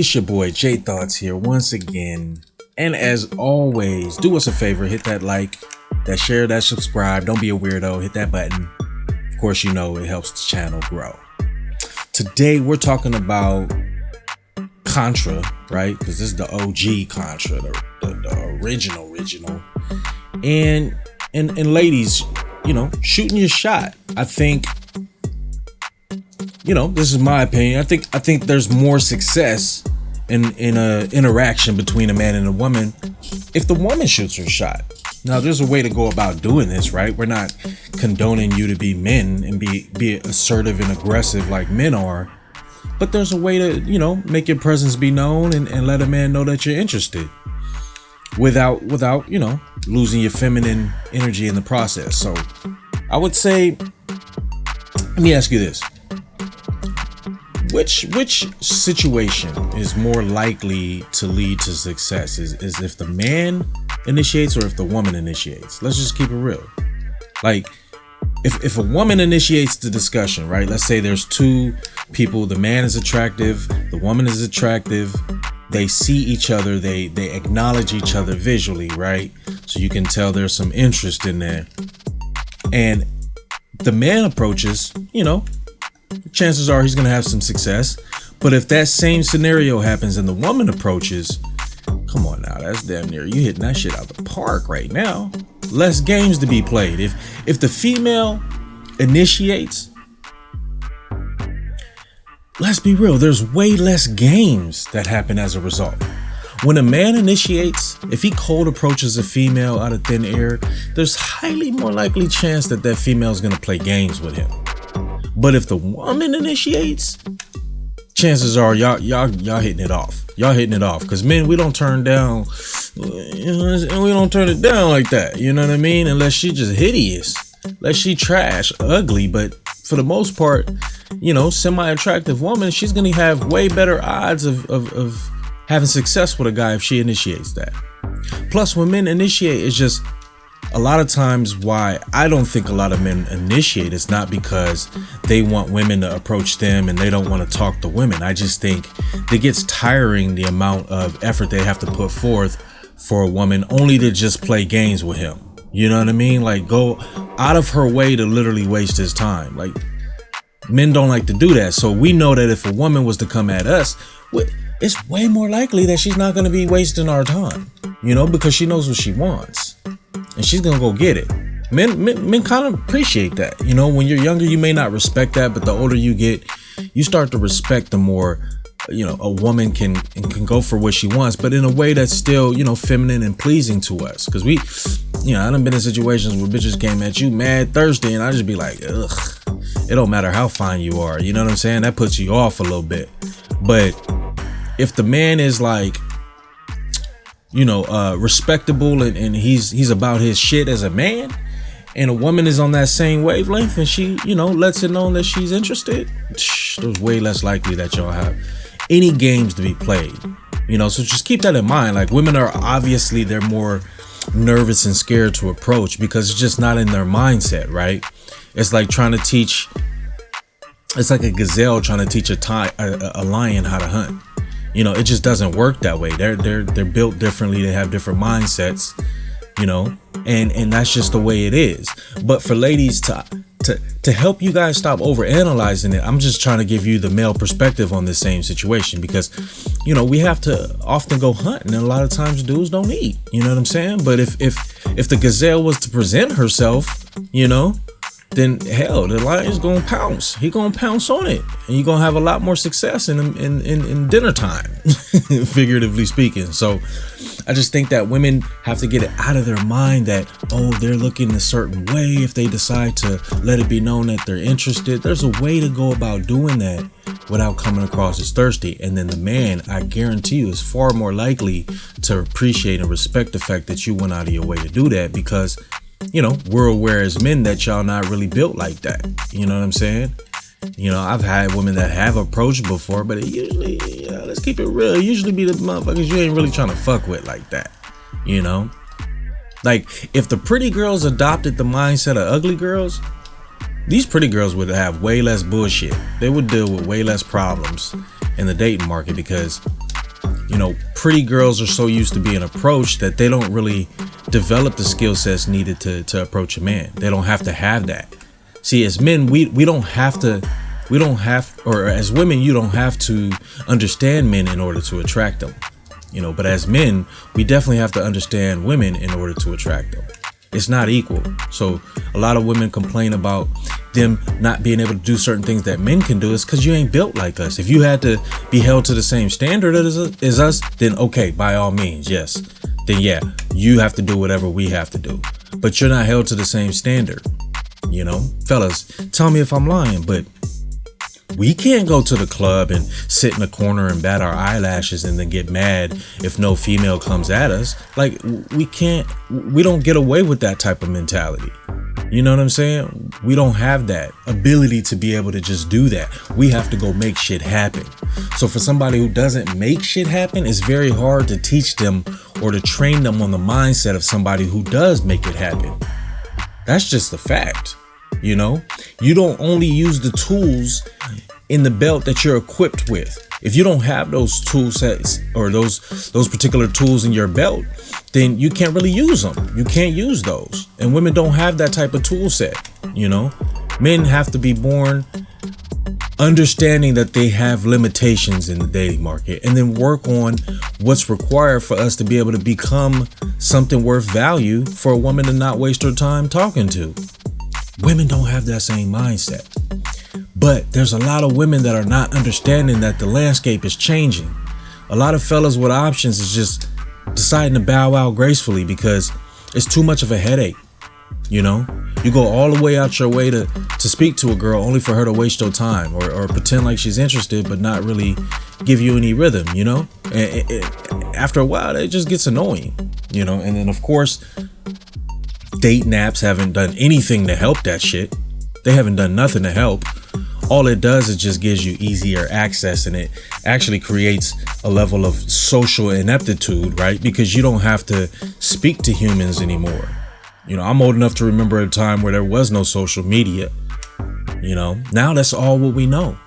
It's your boy J Thoughts here once again. And as always, do us a favor, hit that like, that share, that subscribe. Don't be a weirdo, hit that button. Of course, you know it helps the channel grow. Today we're talking about Contra, right? Because this is the OG Contra, the original. And ladies, you know, shooting your shot. I think, you know, this is my opinion. I think there's more success in a interaction between a man and a woman if the woman shoots her shot. Now, there's a way to go about doing this, right? We're not condoning you to be men and be assertive and aggressive like men are, but there's a way to, you know, make your presence be known and let a man know that you're interested without, you know, losing your feminine energy in the process. So I would say, let me ask you this. Which situation is more likely to lead to success? Is if the man initiates or if the woman initiates? Let's just keep it real. Like, if a woman initiates the discussion, right? Let's say there's two people, the man is attractive, the woman is attractive, they see each other, they acknowledge each other visually, right? So you can tell there's some interest in there. And the man approaches, you know, chances are he's going to have some success. But if that same scenario happens and the woman approaches, come on now, that's damn near you hitting that shit out the park right now. Less games to be played. If the female initiates, let's be real, there's way less games that happen as a result. When a man initiates, if he cold approaches a female out of thin air, there's highly more likely chance that that female is going to play games with him. But if the woman initiates, chances are y'all hitting it off. Y'all hitting it off. Because men, we don't turn down, and we don't turn it down like that. You know what I mean? Unless she just hideous. Unless she trash, ugly. But for the most part, you know, semi-attractive woman, she's going to have way better odds of having success with a guy if she initiates that. Plus, when men initiate, it's just a lot of times why I don't think a lot of men initiate is not because they want women to approach them and they don't want to talk to women. I just think it gets tiring the amount of effort they have to put forth for a woman only to just play games with him. You know what I mean? Like, go out of her way to literally waste his time. Like, men don't like to do that. So we know that if a woman was to come at us, it's way more likely that she's not going to be wasting our time, you know, because she knows what she wants. And she's gonna go get it. Men kind of appreciate that. You know, when you're younger, you may not respect that, but the older you get, you start to respect the more, you know, a woman can go for what she wants, but in a way that's still, you know, feminine and pleasing to us. Because we, you know, I done been in situations where bitches came at you mad thirsty, and I just be like, ugh, it don't matter how fine you are. You know what I'm saying? That puts you off a little bit. But if the man is like, you know, respectable and he's about his shit as a man, and a woman is on that same wavelength and she, you know, lets it know that she's interested, there's way less likely that y'all have any games to be played, you know. So just keep that in mind. Like, women are obviously, they're more nervous and scared to approach because it's just not in their mindset, right? It's like trying to teach, it's like a gazelle trying to teach a lion how to hunt. You know, it just doesn't work that way. They're built differently. They have different mindsets, you know, and that's just the way it is. But for ladies to help you guys stop overanalyzing it, I'm just trying to give you the male perspective on this same situation because, you know, we have to often go hunting and a lot of times dudes don't eat. You know what I'm saying? But if the gazelle was to present herself, you know, then hell, the lion's gonna pounce. He gonna pounce on it, and you're gonna have a lot more success in dinner time, figuratively speaking. So I just think that women have to get it out of their mind that, oh, they're looking a certain way. If they decide to let it be known that they're interested, there's a way to go about doing that without coming across as thirsty. And then the man, I guarantee you, is far more likely to appreciate and respect the fact that you went out of your way to do that because, you know, we're aware as men that y'all not really built like that. You know what I'm saying? You know, I've had women that have approached before, but it usually, you know, let's keep it real, it usually be the motherfuckers you ain't really trying to fuck with like that. You know? Like, if the pretty girls adopted the mindset of ugly girls, these pretty girls would have way less bullshit. They would deal with way less problems in the dating market because You know, pretty girls are so used to being approached that they don't really develop the skill sets needed to approach a man. They don't have to have that. See, as men, we don't have to, or as women, you don't have to understand men in order to attract them. You know, but as men, we definitely have to understand women in order to attract them. It's not equal. So a lot of women complain about them not being able to do certain things that men can do. Is because you ain't built like us. If you had to be held to the same standard as us, then okay, by all means, yes. Then yeah, you have to do whatever we have to do. But you're not held to the same standard. You know, fellas, tell me if I'm lying, but we can't go to the club and sit in a corner and bat our eyelashes and then get mad if no female comes at us. Like, we don't get away with that type of mentality. You know what I'm saying? We don't have that ability to be able to just do that. We have to go make shit happen. So for somebody who doesn't make shit happen, it's very hard to teach them or to train them on the mindset of somebody who does make it happen. That's just the fact. You know, you don't only use the tools in the belt that you're equipped with. If you don't have those tool sets or those particular tools in your belt, then you can't really use them. You can't use those. And women don't have that type of tool set. You know, men have to be born understanding that they have limitations in the dating market and then work on what's required for us to be able to become something worth value for a woman to not waste her time talking to. Women don't have that same mindset. But there's a lot of women that are not understanding that the landscape is changing. A lot of fellas with options is just deciding to bow out gracefully because it's too much of a headache. You know, you go all the way out your way to speak to a girl only for her to waste your time or pretend like she's interested, but not really give you any rhythm, you know, and after a while, it just gets annoying, you know, and then of course, dating apps haven't done anything to help that shit. They haven't done nothing to help. All it does is just gives you easier access, and it actually creates a level of social ineptitude, right? Because you don't have to speak to humans anymore. You know, I'm old enough to remember a time where there was no social media. You know, now that's all what we know.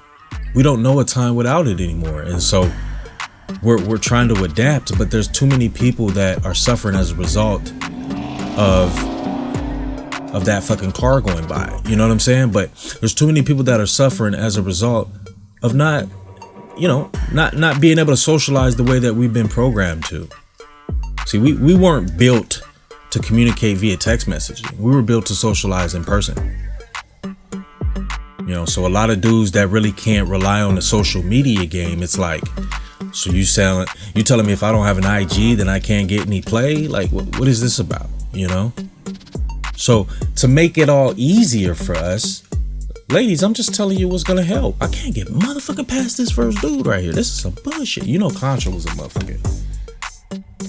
We don't know a time without it anymore. And so we're trying to adapt, but there's too many people that are suffering as a result of that fucking car going by. You know what I'm saying? But there's too many people that are suffering as a result of not being able to socialize the way that we've been programmed to. See, we weren't built to communicate via text messaging. We were built to socialize in person. You know, so a lot of dudes that really can't rely on the social media game, it's like, so you telling me if I don't have an IG, then I can't get any play? Like, what is this about? You know? So to make it all easier for us, ladies, I'm just telling you what's going to help. I can't get motherfucking past this first dude right here. This is some bullshit. You know, Contra was a motherfucker.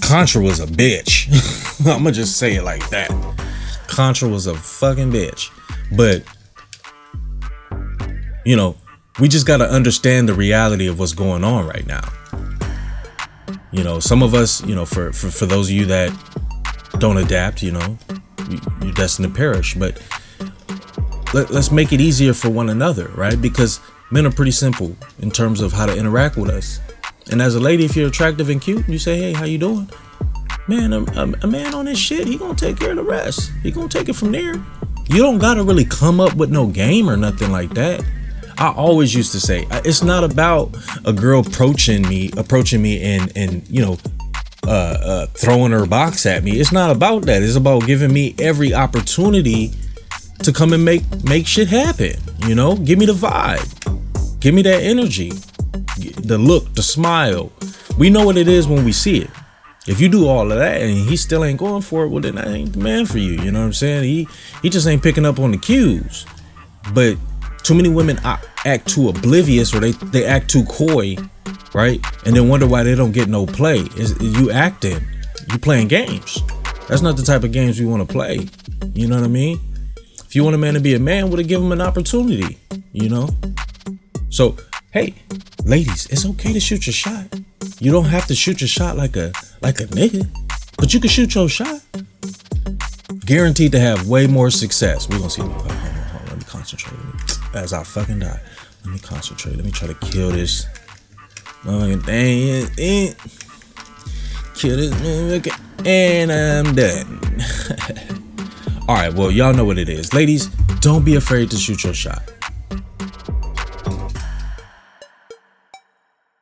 Contra was a bitch. I'm going to just say it like that. Contra was a fucking bitch. But, you know, we just got to understand the reality of what's going on right now. You know, some of us, you know, for those of you that don't adapt, you know, you're destined to perish. But let's make it easier for one another, right? Because men are pretty simple in terms of how to interact with us. And as a lady, if you're attractive and cute, you say, hey, how you doing? Man, a man on this shit, he gonna take care of the rest. He gonna take it from there. You don't gotta really come up with no game or nothing like that. I always used to say, it's not about a girl approaching me and you know, throwing her box at me. It's not about that. It's about giving me every opportunity to come and make shit happen. You know, give me the vibe, give me that energy, the look, the smile. We know what it is when we see it. If you do all of that and he still ain't going for it, well, then that ain't the man for you. You know what I'm saying? He just ain't picking up on the cues. But too many women act too oblivious, or they act too coy, right? And then wonder why they don't get no play. You acting, you playing games. That's not the type of games we want to play. You know what I mean? If you want a man to be a man, would have given him an opportunity, you know? So, hey, ladies, it's okay to shoot your shot. You don't have to shoot your shot like a nigga, but you can shoot your shot. Guaranteed to have way more success. We're gonna see. Hold on, let me concentrate. As I fucking die. Let me concentrate. Let me try to kill this Motherfucking thing is it. Kill this motherfucker, and I'm done. All right, well, y'all know what it is. Ladies, don't be afraid to shoot your shot.